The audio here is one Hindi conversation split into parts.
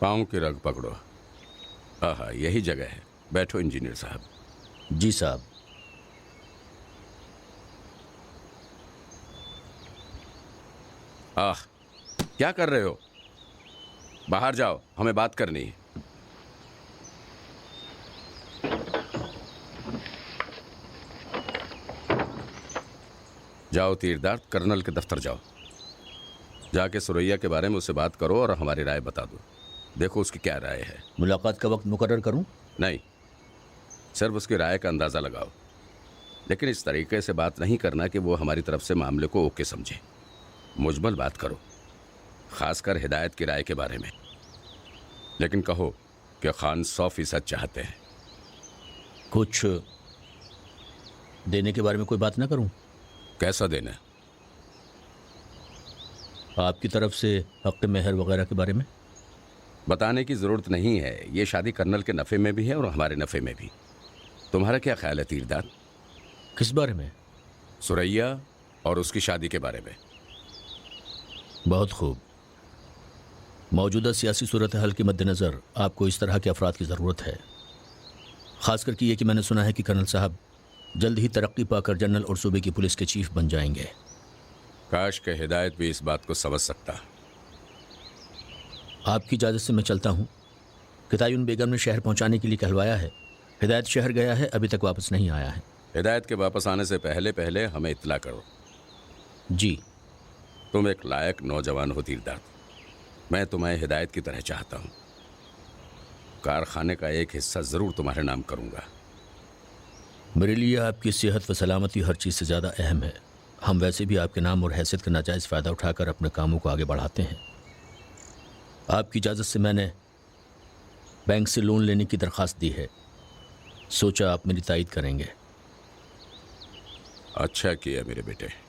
पाँव की रग पकड़ो। आहा, यही जगह है। बैठो इंजीनियर साहब। जी साहब। आह, क्या कर रहे हो? बाहर जाओ, हमें बात करनी है। जाओ तीरदार, कर्नल के दफ्तर जाओ। जाके सुरैया के बारे में उससे बात करो और हमारी राय बता दो। देखो उसकी क्या राय है। मुलाकात का वक्त मुकर्रर करूं? नहीं, सिर्फ उसकी राय का अंदाजा लगाओ, लेकिन इस तरीके से बात नहीं करना कि वो हमारी तरफ से मामले को ओके समझे। मुजमल बात करो, खासकर हिदायत की राय के बारे में। लेकिन कहो कि खान 100% चाहते हैं। कुछ देने के बारे में कोई बात ना करूं? कैसा देना? आपकी तरफ से हक़ मेहर वगैरह के बारे में? बताने की जरूरत नहीं है। ये शादी कर्नल के नफ़े में भी है और हमारे नफ़े में भी। तुम्हारा क्या ख्याल है तीरदार? किस बारे में? सुरैया और उसकी शादी के बारे में। बहुत खूब। मौजूदा सियासी सूरत हाल के मद्देनज़र आपको इस तरह के अफराद की ज़रूरत है। ख़ासकर कि ये कि मैंने सुना है कि कर्नल साहब जल्द ही तरक्की पाकर जनरल और सूबे की पुलिस के चीफ बन जाएंगे। काश के हिदायत भी इस बात को समझ सकता। आपकी इजाज़त से मैं चलता हूँ। कितायुन बेगम ने शहर पहुँचाने के लिए कहलवाया है। हिदायत शहर गया है, अभी तक वापस नहीं आया है। हिदायत के वापस आने से पहले पहले हमें इत्तला करो। जी। तुम एक लायक नौजवान हो तीरदार। मैं तुम्हें हिदायत की तरह चाहता हूँ। कारखाने का एक हिस्सा ज़रूर तुम्हारे नाम करूँगा। मेरे लिए आपकी सेहत व सलामती हर चीज़ से ज़्यादा अहम है। हम वैसे भी आपके नाम और हैसियत का नाजायज़ फ़ायदा उठाकर अपने कामों को आगे बढ़ाते हैं। आपकी इजाज़त से मैंने बैंक से लोन लेने की दरख्वास्त दी है। सोचा आप मेरी तायद करेंगे। अच्छा किया मेरे बेटे।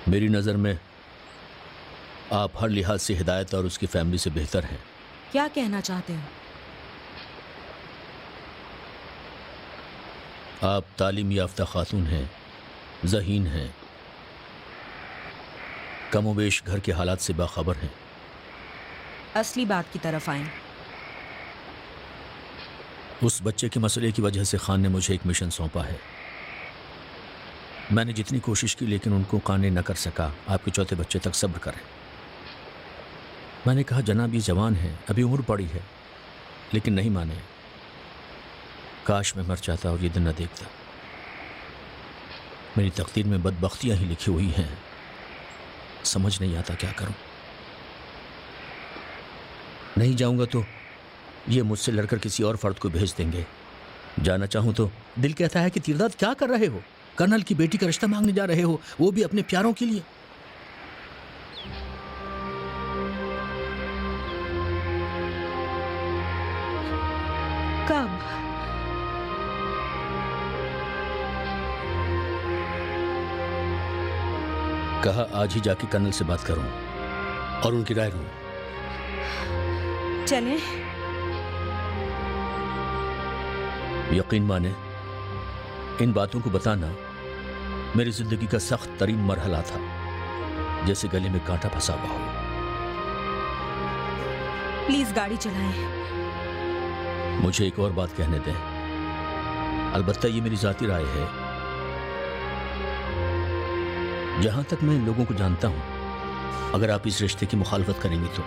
मेरी नज़र में आप हर लिहाज से हिदायत और उसकी फैमिली से बेहतर हैं। क्या कहना चाहते हो? आप तालीम याफ्ता खातून हैं, ज़हीन हैं, कमोबेश घर के हालात से बाखबर हैं। असली बात की तरफ आएं। उस बच्चे के मसले की वजह से खान ने मुझे एक मिशन सौंपा है। मैंने जितनी कोशिश की लेकिन उनको काने न कर सका। आपके चौथे बच्चे तक सब्र करें। मैंने कहा जनाब ये जवान है, अभी उम्र पड़ी है, लेकिन नहीं माने। काश मैं मर जाता और ये दिन न देखता। मेरी तकदीर में बदबख्तियां ही लिखी हुई हैं। समझ नहीं आता क्या करूं। नहीं जाऊंगा तो ये मुझसे लड़कर किसी और फर्द को भेज देंगे। जाना चाहूं तो दिल कहता है कि तीरदाद क्या कर रहे हो? कर्नल की बेटी का रिश्ता मांगने जा रहे हो, वो भी अपने प्यारों के लिए। कब? कहा आज ही जाके कर्नल से बात करूं और उनकी राय लूं। चलें। यकीन माने, इन बातों को बताना मेरी जिंदगी का सख्त तरीन मरहला था, जैसे गले में कांटा फंसा हुआ हो। प्लीज गाड़ी चलाएं। मुझे एक और बात कहने दें। अलबत्ता ये मेरी जाती राय है। जहां तक मैं इन लोगों को जानता हूं, अगर आप इस रिश्ते की मुखालफत करेंगी तो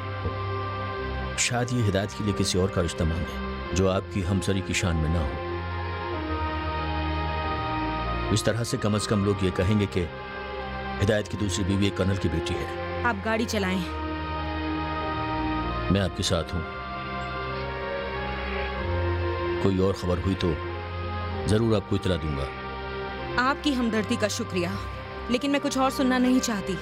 शायद ये हिदायत के लिए किसी और का रिश्ता मांगे जो आपकी हमसरी की शान में ना हो। इस तरह से कम लोग ये कहेंगे कि हिदायत की दूसरी बीवी एक कर्नल की बेटी है। आप गाड़ी चलाएं। मैं आपके साथ हूं। कोई और खबर हुई तो जरूर आपको इतला दूंगा। आपकी हमदर्दी का शुक्रिया, लेकिन मैं कुछ और सुनना नहीं चाहती।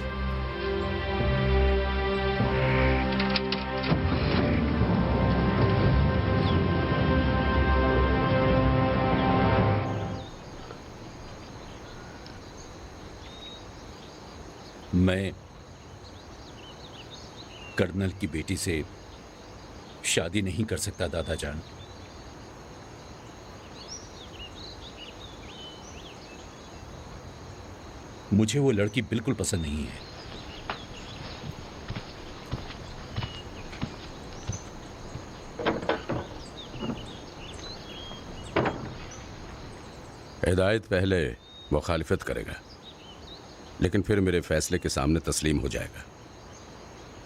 मैं कर्नल की बेटी से शादी नहीं कर सकता दादा जान। मुझे वो लड़की बिल्कुल पसंद नहीं है। हिदायत पहले मुखालिफत करेगा, लेकिन फिर मेरे फैसले के सामने तस्लीम हो जाएगा।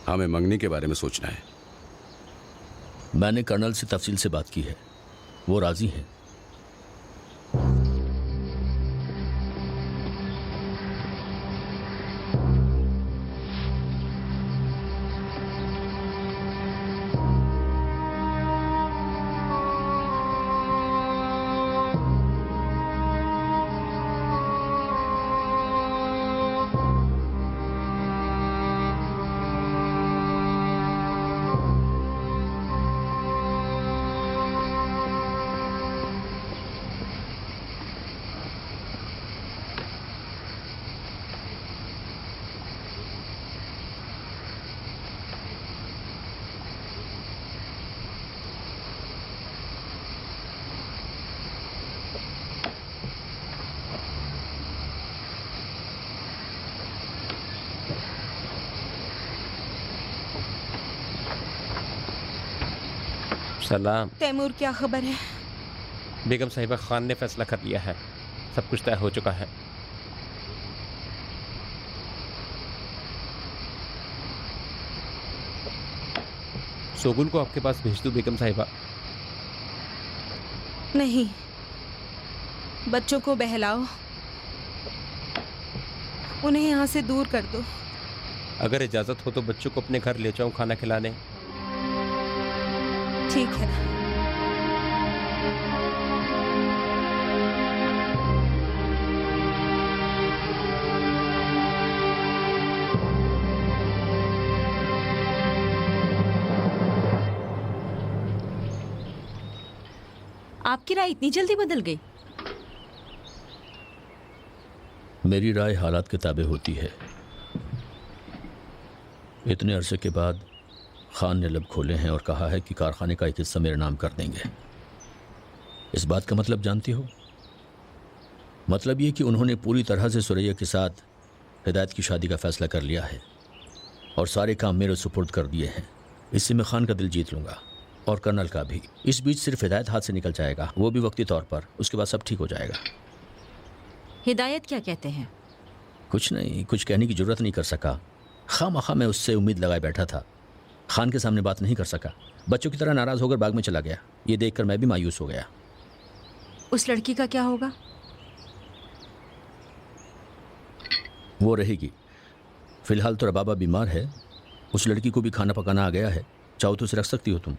हमें मंगनी के बारे में सोचना है। मैंने कर्नल से तफसील से बात की है, वो राजी हैं। सलाम। तैमूर, क्या खबर है? बेगम साहिबा खान ने फैसला कर लिया है, सब कुछ तय हो चुका है। शोगुन को आपके पास भेज दूं बेगम साहिबा? नहीं, बच्चों को बहलाओ, उन्हें यहाँ से दूर कर दो। अगर इजाज़त हो तो बच्चों को अपने घर ले जाऊं खाना खिलाने। ठीक है। आपकी राय इतनी जल्दी बदल गई? मेरी राय हालात के ताबे होती है। इतने अरसे के बाद खान ने लब खोले हैं और कहा है कि कारखाने का एक हिस्सा मेरे नाम कर देंगे। इस बात का मतलब जानती हो? मतलब ये कि उन्होंने पूरी तरह से सुरैया के साथ हिदायत की शादी का फैसला कर लिया है और सारे काम मेरे सुपुर्द कर दिए हैं। इससे मैं खान का दिल जीत लूँगा और कर्नल का भी। इस बीच सिर्फ हिदायत हाथ से निकल जाएगा, वो भी वक्ती तौर पर। उसके बाद सब ठीक हो जाएगा। हिदायत क्या कहते हैं? कुछ नहीं, कुछ कहने की जरूरत नहीं कर सका। खामखा मैं उससे उम्मीद लगाए बैठा था। खान के सामने बात नहीं कर सका। बच्चों की तरह नाराज़ होकर बाग में चला गया। ये देखकर मैं भी मायूस हो गया। उस लड़की का क्या होगा? वो रहेगी। फिलहाल तो रबाबा बीमार है। उस लड़की को भी खाना पकाना आ गया है। चाहो तो उसे रख सकती हो तुम।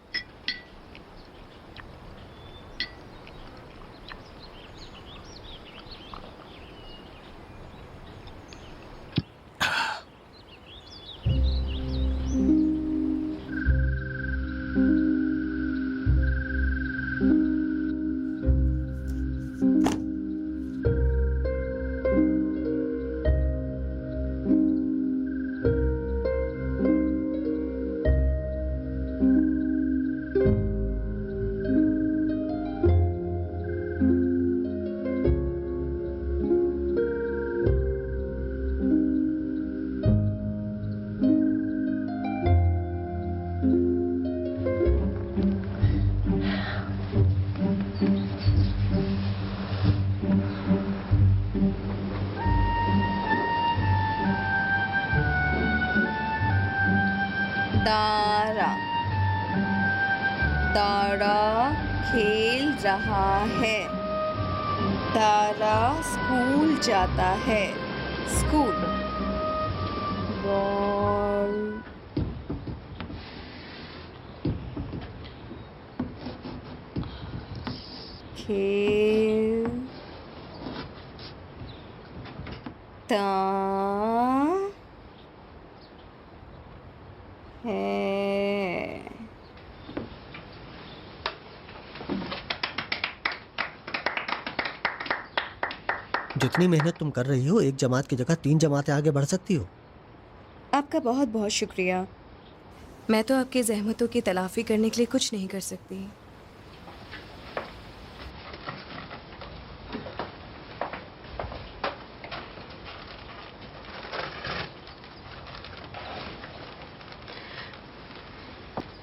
तारा तारा खेल रहा है। तारा स्कूल जाता है। स्कूल। बॉल खेल ता है। जितनी मेहनत तुम कर रही हो, एक जमात की जगह 3 जमातें आगे बढ़ सकती हो। आपका बहुत बहुत शुक्रिया। मैं तो आपकी ज़हमतों की तलाफ़ी करने के लिए कुछ नहीं कर सकती।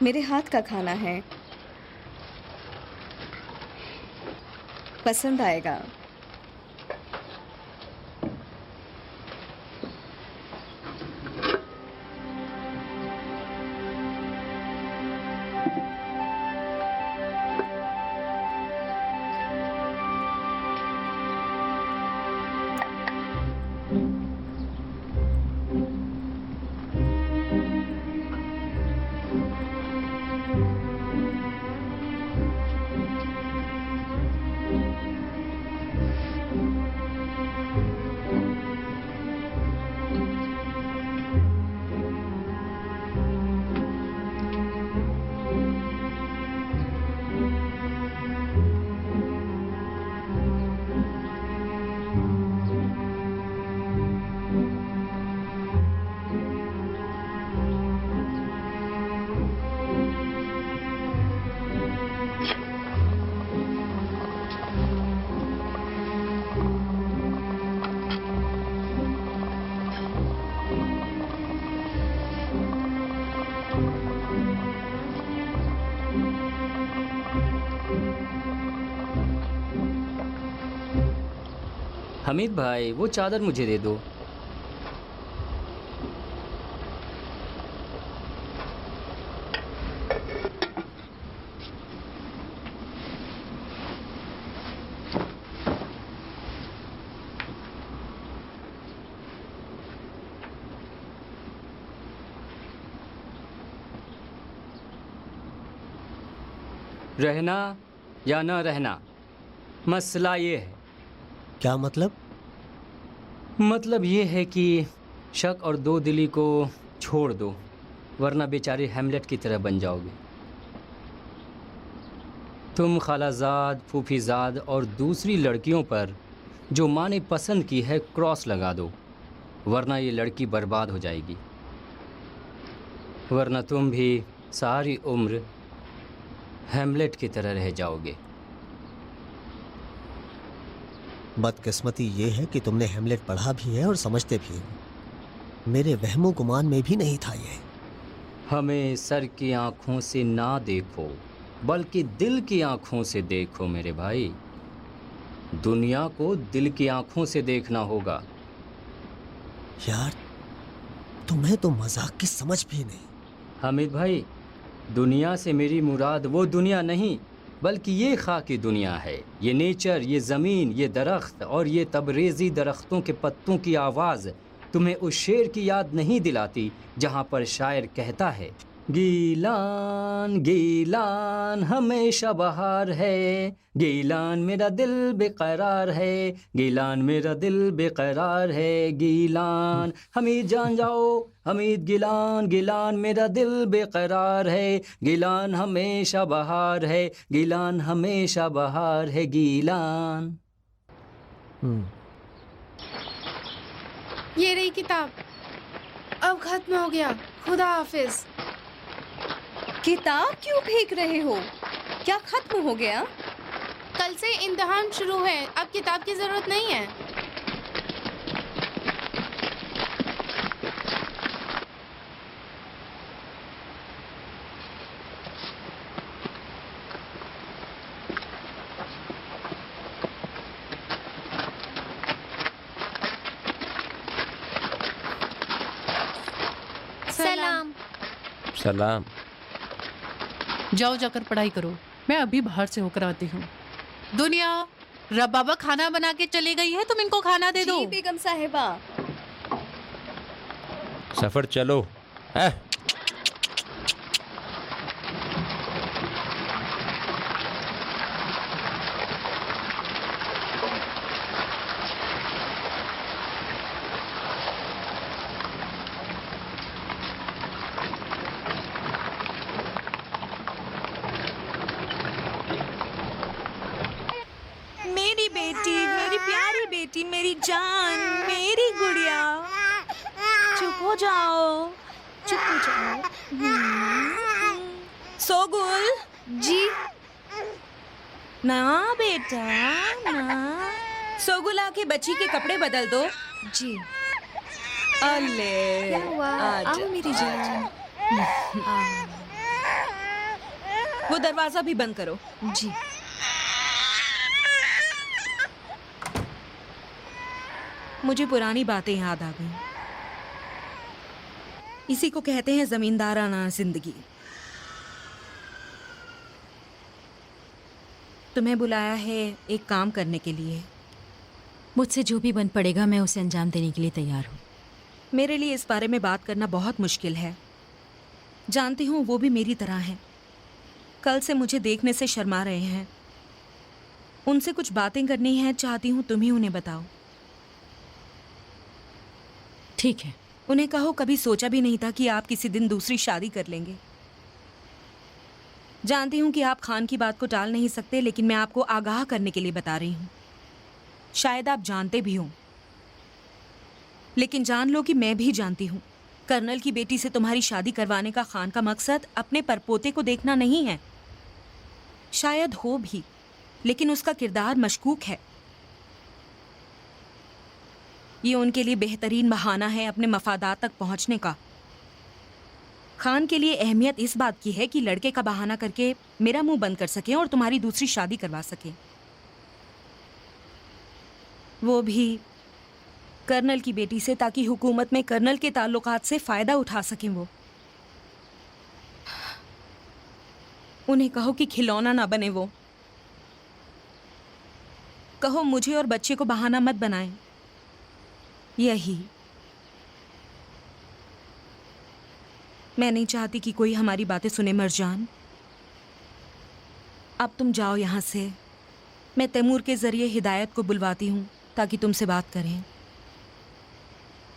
मेरे हाथ का खाना है, पसंद आएगा। हमीद भाई, वो चादर मुझे दे दो। रहना या ना रहना, मसला ये है। क्या मतलब? मतलब ये है कि शक और दो दिली को छोड़ दो, वरना बेचारे हैमलेट की तरह बन जाओगे। तुम खालाजाद, फूफीजाद और दूसरी लड़कियों पर जो माँ ने पसंद की है क्रॉस लगा दो, वरना ये लड़की बर्बाद हो जाएगी। वरना तुम भी सारी उम्र हैमलेट की तरह रह जाओगे। बदकिस्मती ये है कि तुमने हेमलेट पढ़ा भी है और समझते भी हो। मेरे वहमो गुमान में भी नहीं था ये। हमें सर की आँखों से ना देखो, बल्कि दिल की आँखों से देखो मेरे भाई। दुनिया को दिल की आँखों से देखना होगा। यार, तुम्हें तो मजाक की समझ भी नहीं। हामिद भाई, दुनिया से मेरी मुराद वो दुनिया नहीं, बल्कि ये खाकी दुनिया है। ये नेचर, ये ज़मीन, ये दरख्त और ये तबरेज़ी दरख्तों के पत्तों की आवाज़ तुम्हें उस शेर की याद नहीं दिलाती जहाँ पर शायर कहता है, गीलान गीलान हमेशा बहार है, गीलान मेरा दिल बेकरार है, गीलान मेरा दिल बेकरार है, गीलान। हमीद जान जाओ, हमीद गिलान, गिलान मेरा दिल बेकरार है, गिलान हमेशा बहार है, गिलान हमेशा बहार है, गिलान। ये रही किताब, अब खत्म हो गया। खुदा हाफिज। किताब क्यों फेंक रहे हो? क्या खत्म हो गया? कल से इम्तिहान शुरू है, अब किताब की जरूरत नहीं है। सलाम। जाओ जाकर पढ़ाई करो, मैं अभी बाहर से होकर आती हूँ। दुनिया, रब बाबा खाना बना के चली गई है, तुम इनको खाना दे दो। जी बेगम साहिबा। सफर चलो। मेरी बेटी, मेरी प्यारी बेटी, मेरी जान, मेरी गुड़िया, चुप हो जाओ, चुप हो जाओ। सोगुल जी ना बेटा ना। सोगुल आके बच्ची के कपड़े बदल दो। जी। अले क्या हुआ? आओ मेरी जान। वो दरवाजा भी बंद करो। जी। मुझे पुरानी बातें याद आ गई। इसी को कहते हैं जमींदाराना जिंदगी। तुम्हें बुलाया है एक काम करने के लिए। मुझसे जो भी बन पड़ेगा मैं उसे अंजाम देने के लिए तैयार हूँ। मेरे लिए इस बारे में बात करना बहुत मुश्किल है। जानती हूँ वो भी मेरी तरह हैं। कल से मुझे देखने से शर्मा रहे हैं। उनसे कुछ बातें करनी है, चाहती हूँ तुम ही उन्हें बताओ। ठीक है। उन्हें कहो कभी सोचा भी नहीं था कि आप किसी दिन दूसरी शादी कर लेंगे। जानती हूँ कि आप खान की बात को टाल नहीं सकते, लेकिन मैं आपको आगाह करने के लिए बता रही हूँ। शायद आप जानते भी हों, लेकिन जान लो कि मैं भी जानती हूँ। कर्नल की बेटी से तुम्हारी शादी करवाने का खान का मकसद अपने परपोते को देखना नहीं है। शायद हो भी, लेकिन उसका किरदार मशकूक है। ये उनके लिए बेहतरीन बहाना है अपने मफादात तक पहुंचने का। खान के लिए अहमियत इस बात की है कि लड़के का बहाना करके मेरा मुंह बंद कर सके और तुम्हारी दूसरी शादी करवा सके, वो भी कर्नल की बेटी से, ताकि हुकूमत में कर्नल के ताल्लुकात से फायदा उठा सकें वो। उन्हें कहो कि खिलौना ना बने वो। कहो मुझे और बच्चे को बहाना मत बनाएं। यही। मैं नहीं चाहती कि कोई हमारी बातें सुने मरजान। अब तुम जाओ यहाँ से। मैं तैमूर के जरिए हिदायत को बुलवाती हूँ ताकि तुमसे बात करें।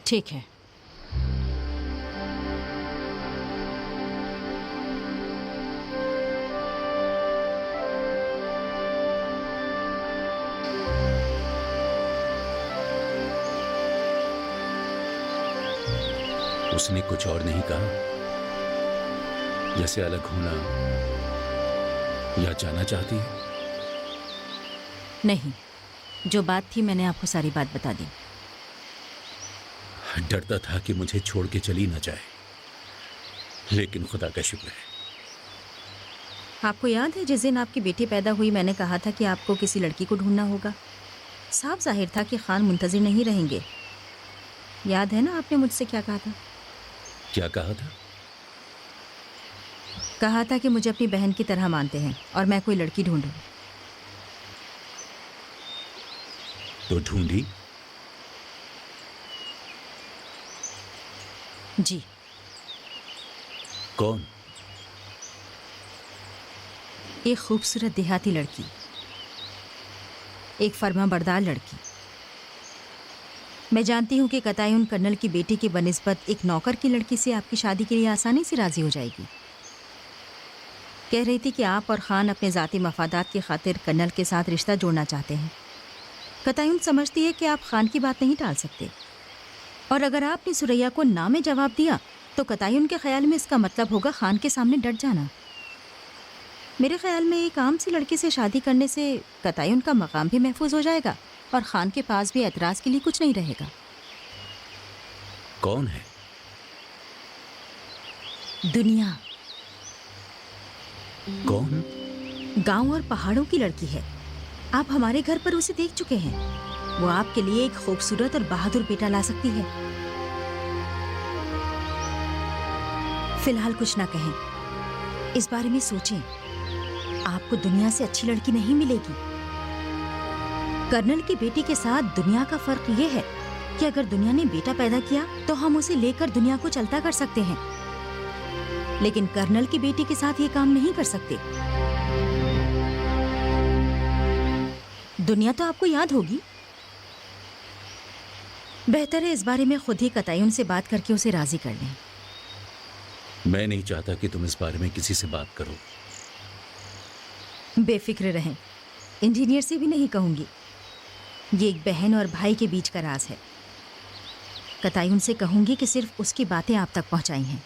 ठीक है। उसने कुछ और नहीं कहा, जैसे अलग होना या जाना चाहती है? नहीं, जो बात थी मैंने आपको सारी बात बता दी। डरता था कि मुझे छोड़ के चली ना जाए, लेकिन खुदा का शुक्र है। आपको याद है जिस दिन आपकी बेटी पैदा हुई मैंने कहा था कि आपको किसी लड़की को ढूंढना होगा। साफ जाहिर था कि खान मुंतजिर नहीं रहेंगे। याद है ना आपने मुझसे क्या कहा था? क्या कहा था? कहा था कि मुझे अपनी बहन की तरह मानते हैं और मैं कोई लड़की ढूंढूं। तो ढूंढी? जी। कौन? एक खूबसूरत देहाती लड़की, एक फर्माबरदार लड़की। मैं जानती हूँ कि कतायुन कर्नल की बेटी की बनिस्बत एक नौकर की लड़की से आपकी शादी के लिए आसानी से राजी हो जाएगी। कह रही थी कि आप और खान अपने ज़ाती मफादात की खातिर कर्नल के साथ रिश्ता जोड़ना चाहते हैं। कतायुन समझती है कि आप खान की बात नहीं टाल सकते, और अगर आपने सुरैया को ना में जवाब दिया तो कतायुन के ख्याल में इसका मतलब होगा खान के सामने डट जाना। मेरे ख्याल में एक आम सी लड़की से शादी करने से कतायुन का मकाम भी महफूज हो जाएगा और खान के पास भी एतराज़ के लिए कुछ नहीं रहेगा। कौन है? दुनिया। कौन? गांव और पहाड़ों की लड़की है। आप हमारे घर पर उसे देख चुके हैं। वो आपके लिए एक खूबसूरत और बहादुर बेटा ला सकती है। फिलहाल कुछ ना कहें, इस बारे में सोचें। आपको दुनिया से अच्छी लड़की नहीं मिलेगी। कर्नल की बेटी के साथ दुनिया का फर्क ये है कि अगर दुनिया ने बेटा पैदा किया तो हम उसे लेकर दुनिया को चलता कर सकते हैं, लेकिन कर्नल की बेटी के साथ ये काम नहीं कर सकते। दुनिया तो आपको याद होगी। बेहतर है इस बारे में खुद ही कतई से बात करके उसे राजी कर लें। मैं नहीं चाहता कि तुम इस बारे में किसी से बात करो। बेफिक्र रहें, इंजीनियर से भी नहीं कहूंगी। ये एक बहन और भाई के बीच का राज है। कतई से कहूंगी कि सिर्फ उसकी बातें आप तक पहुंचाई हैं।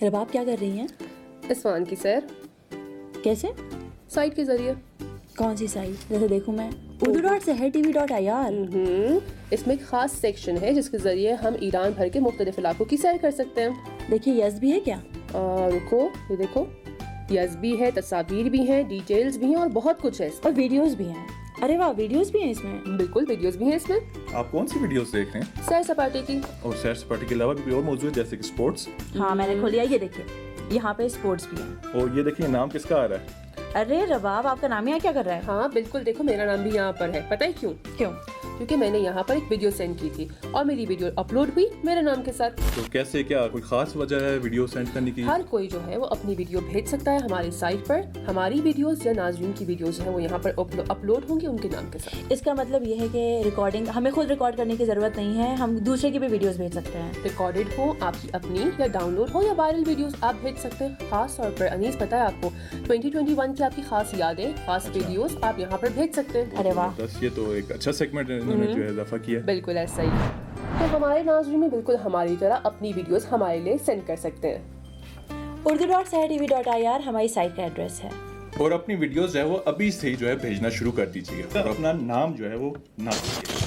रबाब क्या कर रही हैं? इस्फान की सैर। कैसे? साइट के जरिए। कौन सी साइट? जैसे देखूं मैं। urdu.seher.tv.ir। इसमें एक खास सेक्शन है जिसके जरिए हम ईरान भर के मुख्तलिफ इलाकों की सैर कर सकते हैं। देखिए यस भी है क्या? रुको, ये देखो, यस भी है, तस्वीर भी हैं, डिटेल्स भी हैं और बहुत कुछ है। और वीडियोस भी हैं। अरे वाह, वीडियोस भी हैं इसमें? बिल्कुल, वीडियोस भी हैं इसमें। आप कौन सी वीडियोस देख रहे हैं? सैर सपाटे की। और सैर सपाटे के अलावा भी और मौजूद जैसे कि स्पोर्ट्स? हाँ, मैंने खोल लिया। ये देखिए, यहाँ पे स्पोर्ट्स भी हैं। और ये देखिए, नाम किसका आ रहा है? अरे रबाब, आपका नाम यहाँ क्या कर रहा है? हाँ बिल्कुल, देखो मेरा नाम भी यहाँ पर है। पता है क्यों? क्यों? क्योंकि मैंने यहाँ पर एक वीडियो सेंड की थी और मेरी वीडियो अपलोड हुई मेरे नाम के साथ। तो कैसे, क्या कोई खास वजह है वीडियो सेंड करने की? हर कोई जो है वो अपनी वीडियो भेज सकता है हमारी साइट पर। हमारी वीडियोस या नाज़रीन की वीडियोस हैं वो यहाँ पर अपलोड होंगी उनके नाम के साथ। इसका मतलब ये है कि रिकॉर्डिंग हमें खुद रिकॉर्ड करने की जरूरत नहीं है, हम दूसरे की भी वीडियोस भेज सकते हैं। रिकॉर्डेड हो, आपकी अपनी या डाउनलोड हो या वायरल वीडियोस आप भेज सकते हैं। खास तौर पर अनीस, पता है आपको 2021 की आपकी खास यादें, खास वीडियोस आप यहाँ पर भेज सकते हैं। अरे वाह, बस ये तो एक अच्छा सेगमेंट इन्होंने जो है इजाफा किया। बिल्कुल ऐसा ही। तो हमारे नाज़रीन में बिल्कुल हमारी तरह अपनी वीडियोस हमारे लिए सेंड कर सकते हैं। urdu.seher.tv.ir हमारी साइट का एड्रेस है। और अपनी वीडियोस जो है वो अभी से ही जो है भेजना शुरू कर दीजिएगा और अपना नाम जो है वो ना दीजिएगा।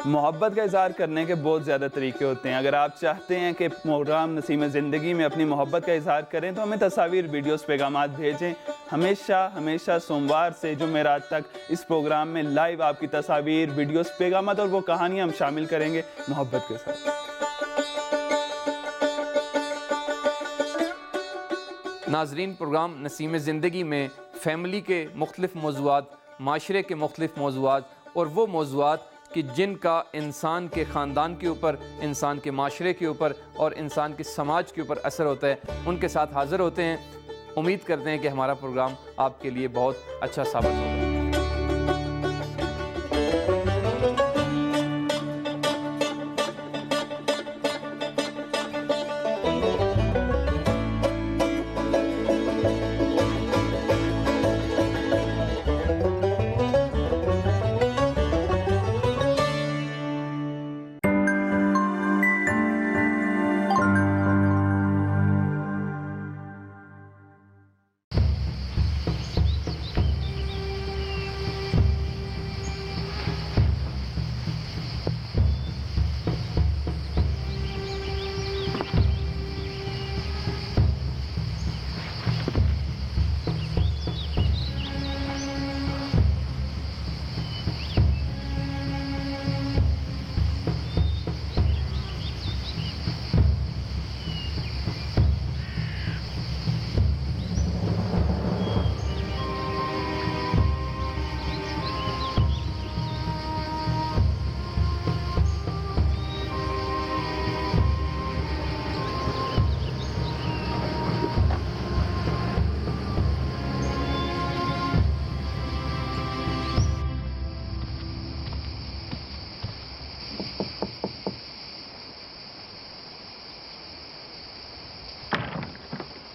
मोहब्बत का इजहार करने के बहुत ज़्यादा तरीके होते हैं। अगर आप चाहते हैं कि प्रोग्राम नसीम ज़िंदगी में अपनी मोहब्बत का इजहार करें तो हमें तस्वीर, वीडियोस, पैगामात भेजें। हमेशा सोमवार से जुमेरात तक इस प्रोग्राम में लाइव आपकी तस्वीर, वीडियोस, पैगामात और वो कहानियाँ हम शामिल करेंगे मोहब्बत के साथ। नाजरीन, प्रोग्राम नसीम ज़िंदगी में फ़ैमिली के मुख्तलिफ़ मौज़ूआत, माशरे के मुख्तलिफ़ मौज़ूआत और वो मौज़ूआत कि जिनका इंसान के ख़ानदान के ऊपर, इंसान के माशरे के ऊपर और इंसान के समाज के ऊपर असर होता है, उनके साथ हाज़िर होते हैं। उम्मीद करते हैं कि हमारा प्रोग्राम आपके लिए बहुत अच्छा साबित होगा।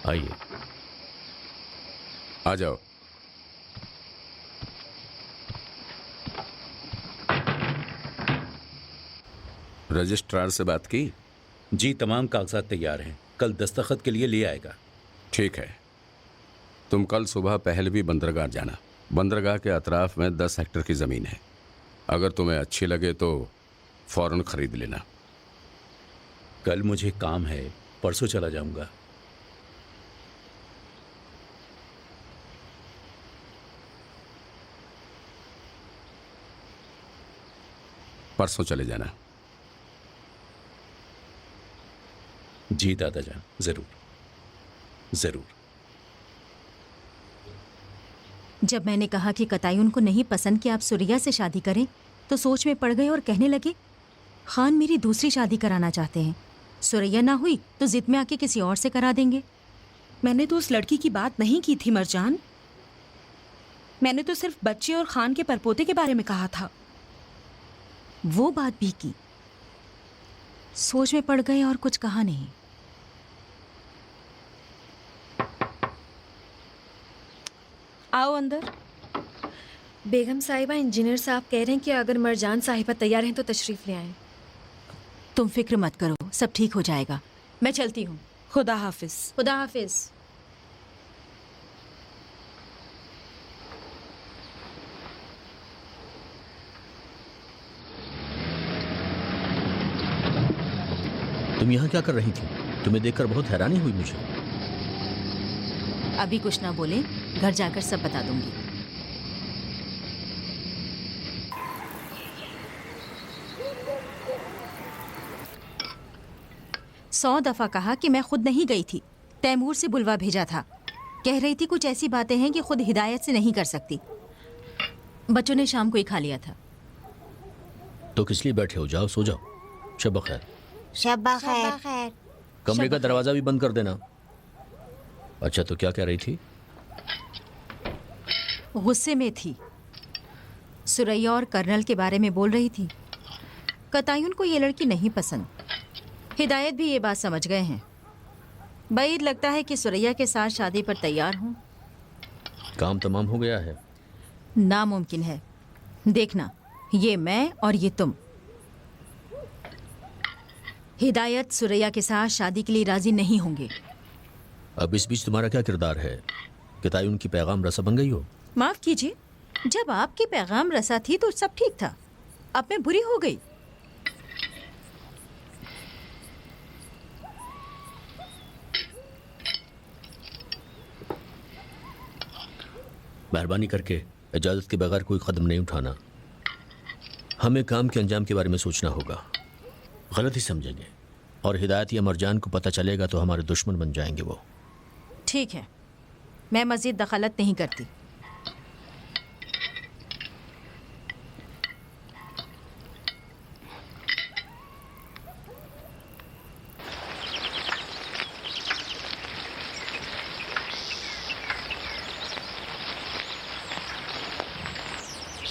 आइए, आ जाओ। रजिस्ट्रार से बात की? जी, तमाम कागजात तैयार हैं। कल दस्तखत के लिए ले आएगा। ठीक है, तुम कल सुबह पहलवी बंदरगाह जाना। बंदरगाह के अतराफ में 10 हेक्टेयर की ज़मीन है। अगर तुम्हें अच्छी लगे तो फ़ौरन ख़रीद लेना। कल मुझे काम है, परसों चला जाऊंगा। परसों चले जाना। जी दादाजान, जरूर जरूर। जब मैंने कहा कि कतायुन को नहीं पसंद कि आप सुरिया से शादी करें तो सोच में पड़ गए और कहने लगे खान मेरी दूसरी शादी कराना चाहते हैं। सुरैया ना हुई तो जिद में आके किसी और से करा देंगे। मैंने तो उस लड़की की बात नहीं की थी मरजान। मैंने तो सिर्फ बच्चे और खान के परपोते के बारे में कहा था। वो बात भी की, सोच में पड़ गए और कुछ कहा नहीं। आओ अंदर। बेगम साहिबा, इंजीनियर साहब कह रहे हैं कि अगर मरजान साहिबा तैयार हैं तो तशरीफ ले आएं। तुम फिक्र मत करो, सब ठीक हो जाएगा। मैं चलती हूँ। खुदा हाफिज। खुदा हाफिज। तुम यहाँ क्या कर रही थी? तुम्हें देखकर बहुत हैरानी हुई मुझे। अभी कुछ ना बोले, घर जाकर सब बता दूंगी। सौ दफा कहा कि मैं खुद नहीं गई थी, तैमूर से बुलवा भेजा था। कह रही थी कुछ ऐसी बातें हैं कि खुद हिदायत से नहीं कर सकती। बच्चों ने शाम को ही खा लिया था। तो किस लिए बैठे हो? जाओ सो जाओ। शब खैर। शब खैर। कमरे का दरवाजा भी बंद कर देना। अच्छा, तो क्या कह रही थी? गुस्से में थी। सुरैया और कर्नल के बारे में बोल रही थी। कतायुन को ये लड़की नहीं पसंद। हिदायत भी ये बात समझ गए हैं। बैद लगता है कि सुरैया के साथ शादी पर तैयार हूँ। काम तमाम हो गया है। नामुमकिन है। देखना, ये मैं और ये तुम। हिदायत सुरैया के साथ शादी के लिए राजी नहीं होंगे। अब इस बीच तुम्हारा क्या किरदार है? कतायुन की पैगाम रसा बन गई हो? माफ कीजिए, जब आपकी पैगाम रसा थी तो सब ठीक था। अब मैं बुरी हो गई। मेहरबानी करके इजाज़त के बगैर कोई कदम नहीं उठाना। हमें काम के अंजाम के बारे में सोचना होगा। गलत ही समझेंगे और हिदायत या मरजान को पता चलेगा तो हमारे दुश्मन बन जाएंगे वो। ठीक है, मैं मज़ीद दखलत नहीं करती।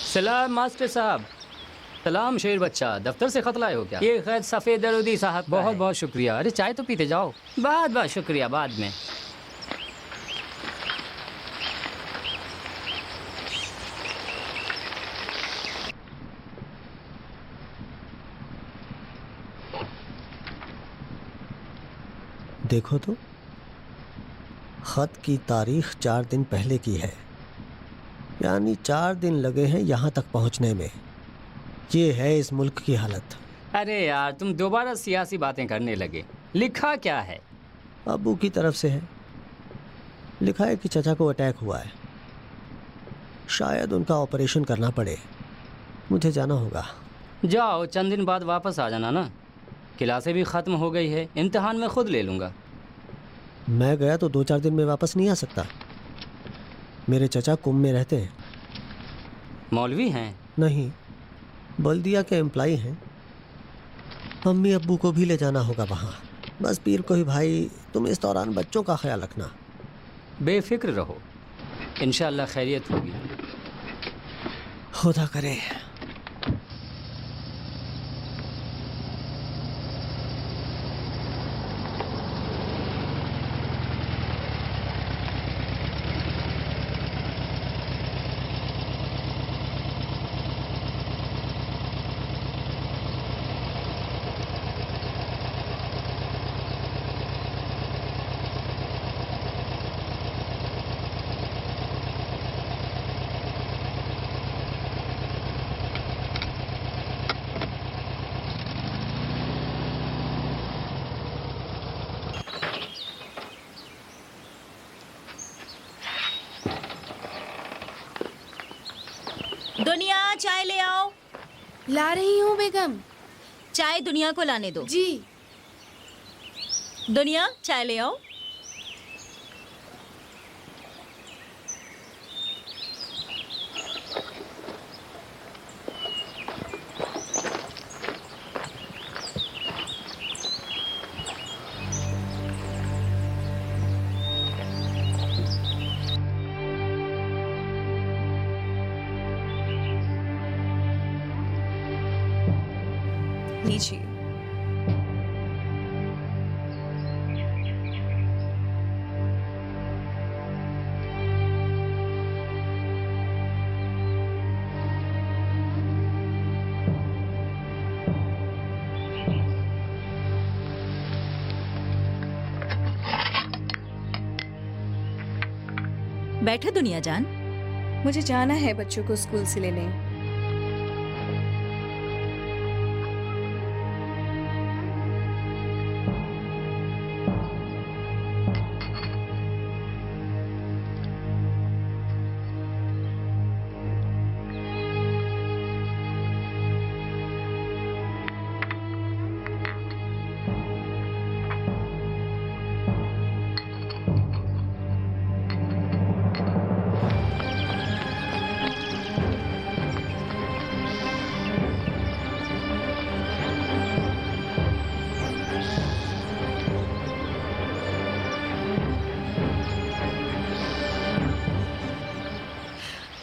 सलाम मास्टर साहब। सलाम शेर बच्चा, दफ्तर से खत लाए हो क्या? ये खैर सफ़ेद दरूदी साहब। बहुत बहुत शुक्रिया। अरे चाय तो पीते जाओ। बहुत शुक्रिया, बाद में। देखो तो, खत की तारीख 4 दिन पहले की है, यानी 4 दिन लगे हैं यहाँ तक पहुँचने में। ये है इस मुल्क की हालत। अरे यार, तुम दोबारा सियासी बातें करने लगे। लिखा क्या है? अबू की तरफ से है। लिखा है कि चचा को अटैक हुआ है, शायद उनका ऑपरेशन करना पड़े। मुझे जाना होगा। जाओ, चंद दिन बाद वापस आ जाना ना। क्लासें भी ख़त्म हो गई है, इम्तिहान में खुद ले लूँगा। मैं गया तो 2-4 दिन में वापस नहीं आ सकता। मेरे चचा कुंभ में रहते हैं। मौलवी हैं? नहीं, बल्दिया के एम्प्लॉई हैं। मम्मी अब्बू को भी ले जाना होगा वहाँ। बस पीर को ही भाई, तुम इस दौरान बच्चों का ख्याल रखना। बेफिक्र रहो, इंशाअल्लाह खैरियत होगी। खुदा करे। दुनिया चाय ले आओ। ला रही हूँ बेगम। चाय दुनिया को लाने दो। जी। दुनिया चाय ले आओ। लीजिए। बैठो दुनिया जान। मुझे जाना है बच्चों को स्कूल से लेने।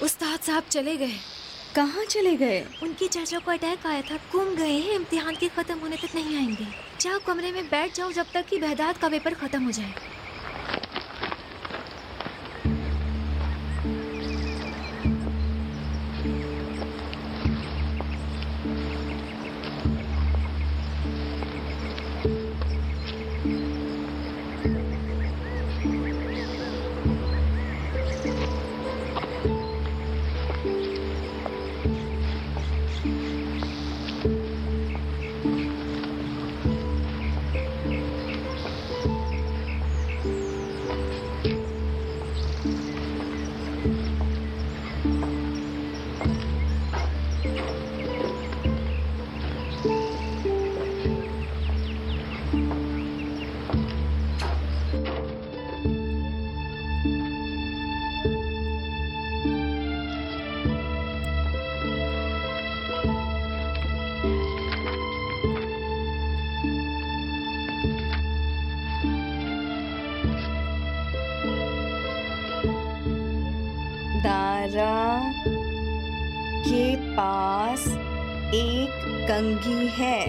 उस्ताद साहब चले गए। कहाँ चले गए? उनकी चाचा को अटैक आया था, गुम गए हैं। इम्तिहान के खत्म होने तक नहीं आएंगे। जाओ कमरे में बैठ जाओ जब तक कि बहदाद का पेपर खत्म हो जाए। दारा के पास एक कंघी है।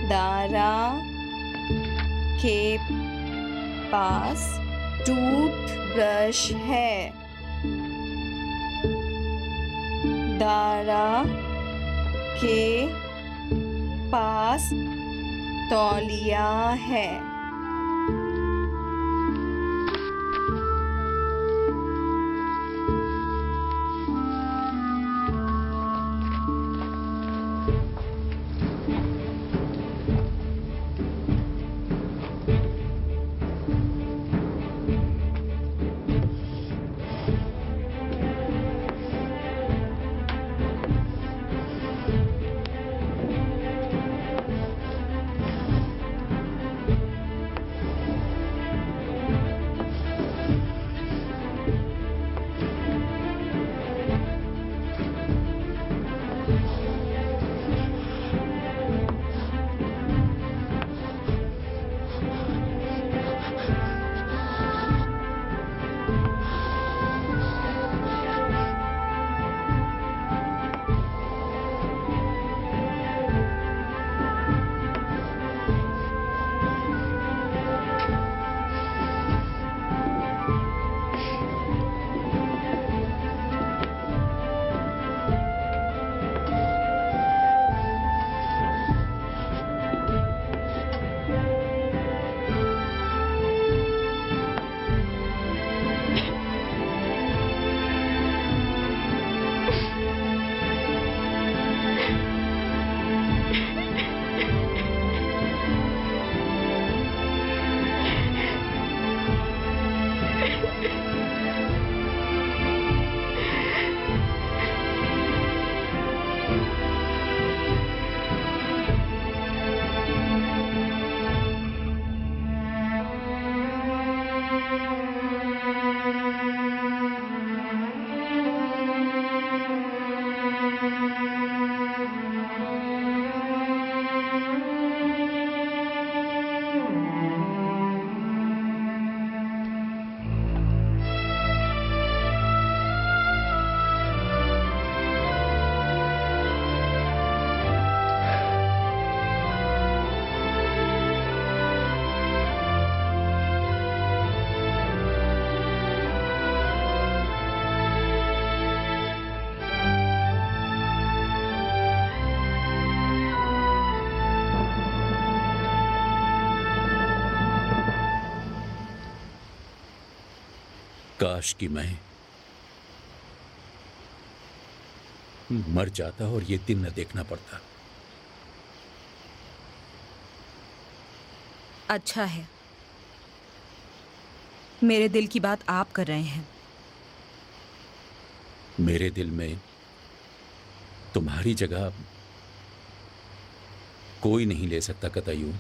दारा के पास टूथब्रश है। दारा के पास तौलिया है। काश कि मैं मर जाता और ये दिन न देखना पड़ता। अच्छा है, मेरे दिल की बात आप कर रहे हैं। मेरे दिल में तुम्हारी जगह कोई नहीं ले सकता कतई।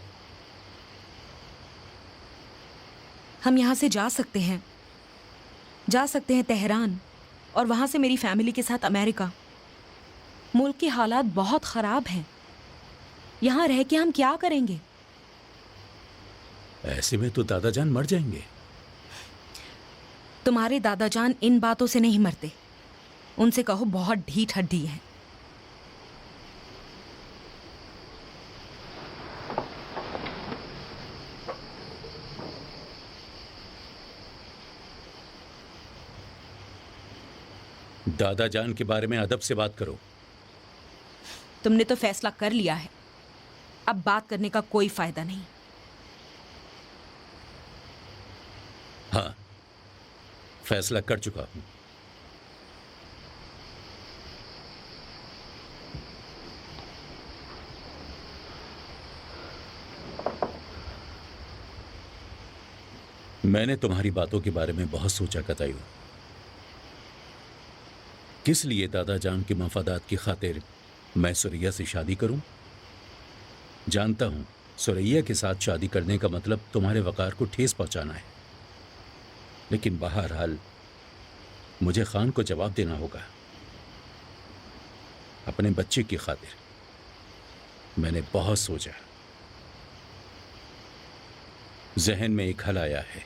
हम यहाँ से जा सकते हैं तेहरान, और वहाँ से मेरी फैमिली के साथ अमेरिका। मुल्क के हालात बहुत ख़राब हैं। यहाँ रह के हम क्या करेंगे? ऐसे में तो दादाजान मर जाएंगे। तुम्हारे दादाजान इन बातों से नहीं मरते। उनसे कहो बहुत ढीठ हड्डी है। दादाजान के बारे में अदब से बात करो। तुमने तो फैसला कर लिया है, अब बात करने का कोई फायदा नहीं। हाँ, फैसला कर चुका हूं। मैंने तुम्हारी बातों के बारे में बहुत सोचा कतायू। किस लिए दादाजान के मफादात की खातिर मैं सुरैया से शादी करूं? जानता हूं सुरैया के साथ शादी करने का मतलब तुम्हारे वकार को ठेस पहुंचाना है, लेकिन बहरहाल मुझे खान को जवाब देना होगा। अपने बच्चे की खातिर मैंने बहुत सोचा। जहन में एक हल आया है,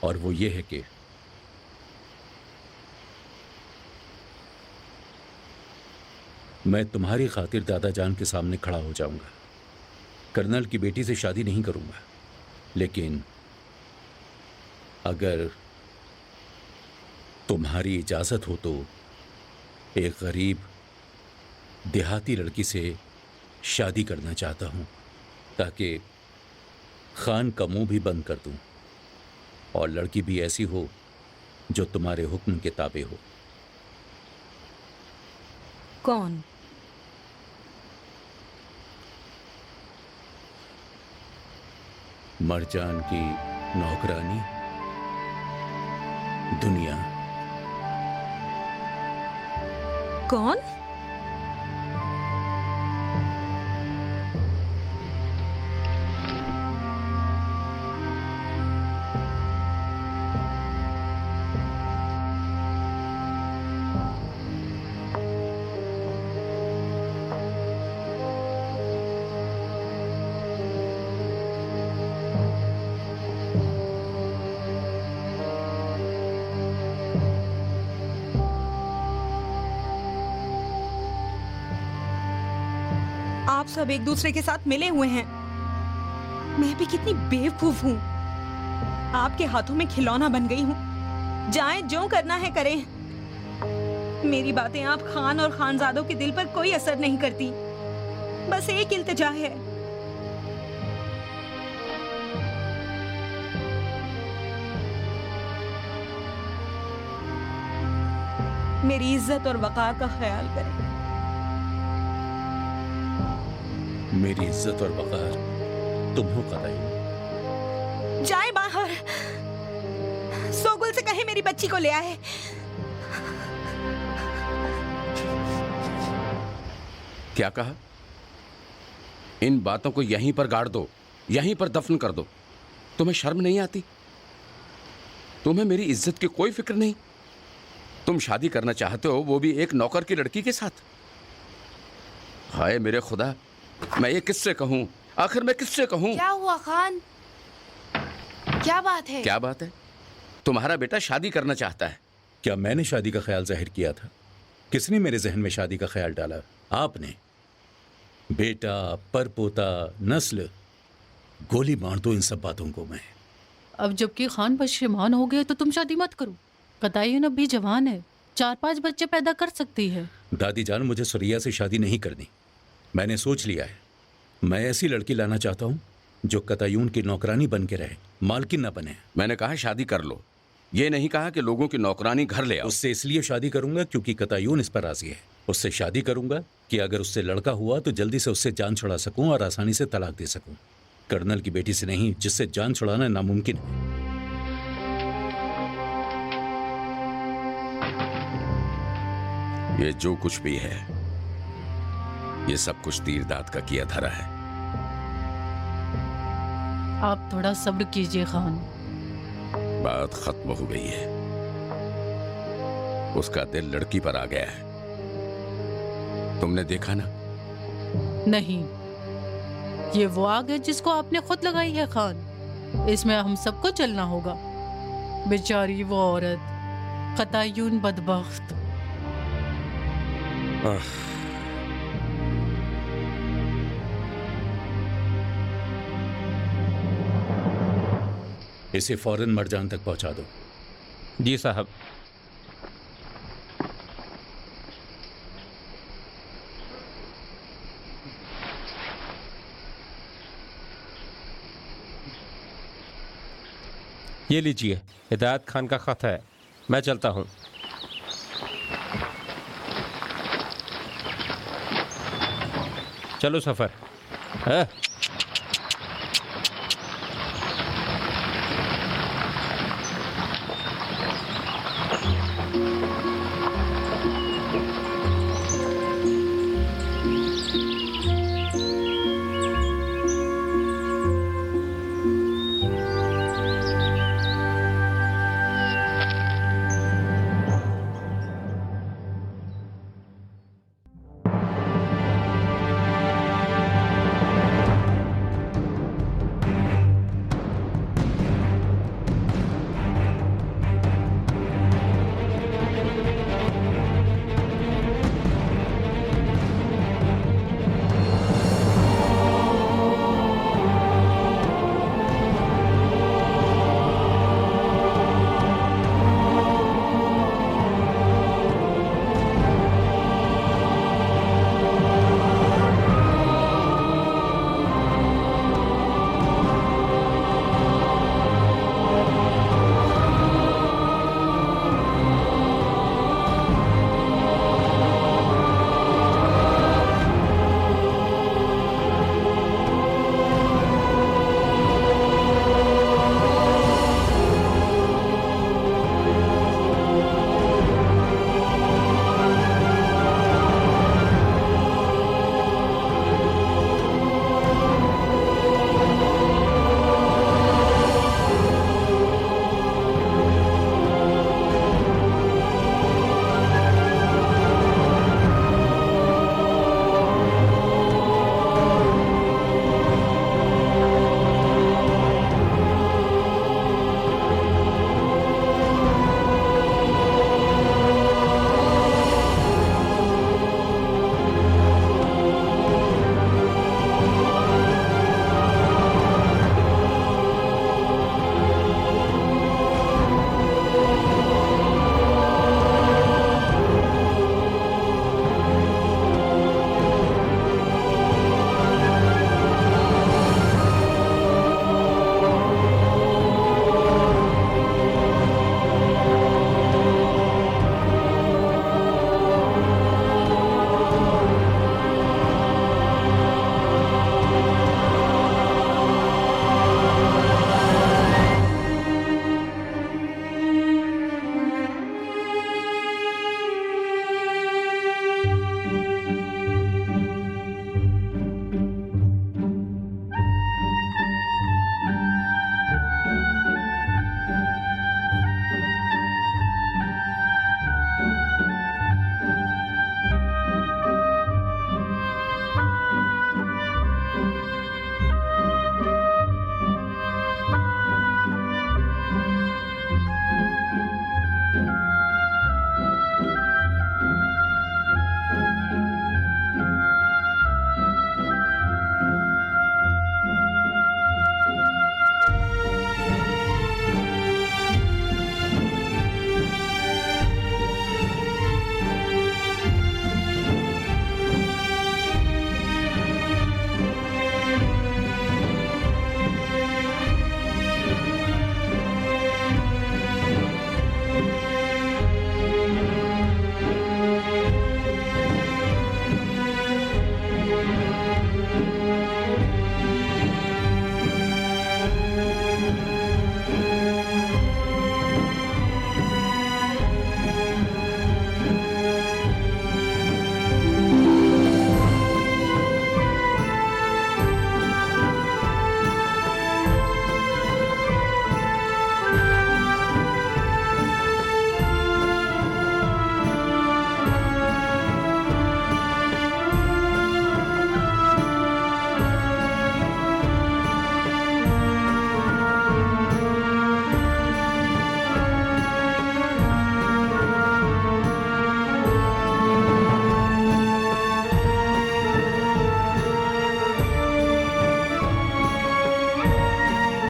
और वो ये है कि मैं तुम्हारी खातिर दादाजान के सामने खड़ा हो जाऊंगा। कर्नल की बेटी से शादी नहीं करूंगा, लेकिन अगर तुम्हारी इजाजत हो तो एक गरीब देहाती लड़की से शादी करना चाहता हूं, ताकि खान का मुंह भी बंद कर दूं, और लड़की भी ऐसी हो जो तुम्हारे हुक्म के ताबे हो। कौन? मरजान की नौकरानी दुनिया। कौन? आप सब एक दूसरे के साथ मिले हुए हैं। मैं भी कितनी बेवकूफ हूँ, आपके हाथों में खिलौना बन गई हूँ। जाएं, जो करना है करें। मेरी बातें आप खान और खानजादों के दिल पर कोई असर नहीं करती। बस एक इल्तिजा है, मेरी इज्जत और वकार का ख्याल करें। मेरी इज्जत और वकार तुम हो कतई। जाए बाहर, सोगुल से कहे मेरी बच्ची को ले आए। क्या कहा? इन बातों को यहीं पर गाड़ दो, यहीं पर दफन कर दो। तुम्हें शर्म नहीं आती? तुम्हें मेरी इज्जत की कोई फिक्र नहीं? तुम शादी करना चाहते हो, वो भी एक नौकर की लड़की के साथ? हाय मेरे खुदा, मैं ये किससे कहूं? आखिर मैं किससे कहूं? क्या हुआ खान? क्या बात है? क्या बात है? तुम्हारा बेटा शादी करना चाहता है। क्या मैंने शादी का ख्याल जाहिर किया था? किसने मेरे जहन में शादी का ख्याल डाला? आपने। बेटा, परपोता, नस्ल, गोली मार दो इन सब बातों को। मैं अब जबकि खान पशेमान हो गए तो तुम शादी मत करो। कतायुन अब भी जवान है, 4-5 बच्चे पैदा कर सकती है। दादी जान, मुझे सुरैया से शादी नहीं करनी। मैंने सोच लिया है। मैं ऐसी लड़की लाना चाहता हूँ जो कतायून की नौकरानी बन के रहे, मालकिन न बने। मैंने कहा शादी कर लो। ये नहीं कहा कि लोगों की नौकरानी घर ले आओ। उससे इसलिए शादी करूंगा क्योंकि कतायून इस पर राजी है। उससे शादी करूंगा कि अगर उससे लड़का हुआ तो जल्दी से उससे जान छुड़ा सकूं और आसानी से तलाक दे सकूं। कर्नल की बेटी से नहीं, जिससे जान छुड़ाना नामुमकिन है। ये जो कुछ भी है, ये सब कुछ तीरदाद का किया धरा है। आप थोड़ा सब्र कीजिए खान। बात खत्म हो गई है। उसका दिल लड़की पर आ गया है। तुमने देखा ना? नहीं, ये वो आग है जिसको आपने खुद लगाई है खान। इसमें हम सबको चलना होगा। बेचारी वो औरत, कतायून बदबख्त। इसे फौरन मरजान तक पहुंचा दो। जी साहब। ये लीजिए, हिदायत खान का खत है। मैं चलता हूँ। चलो सफर है।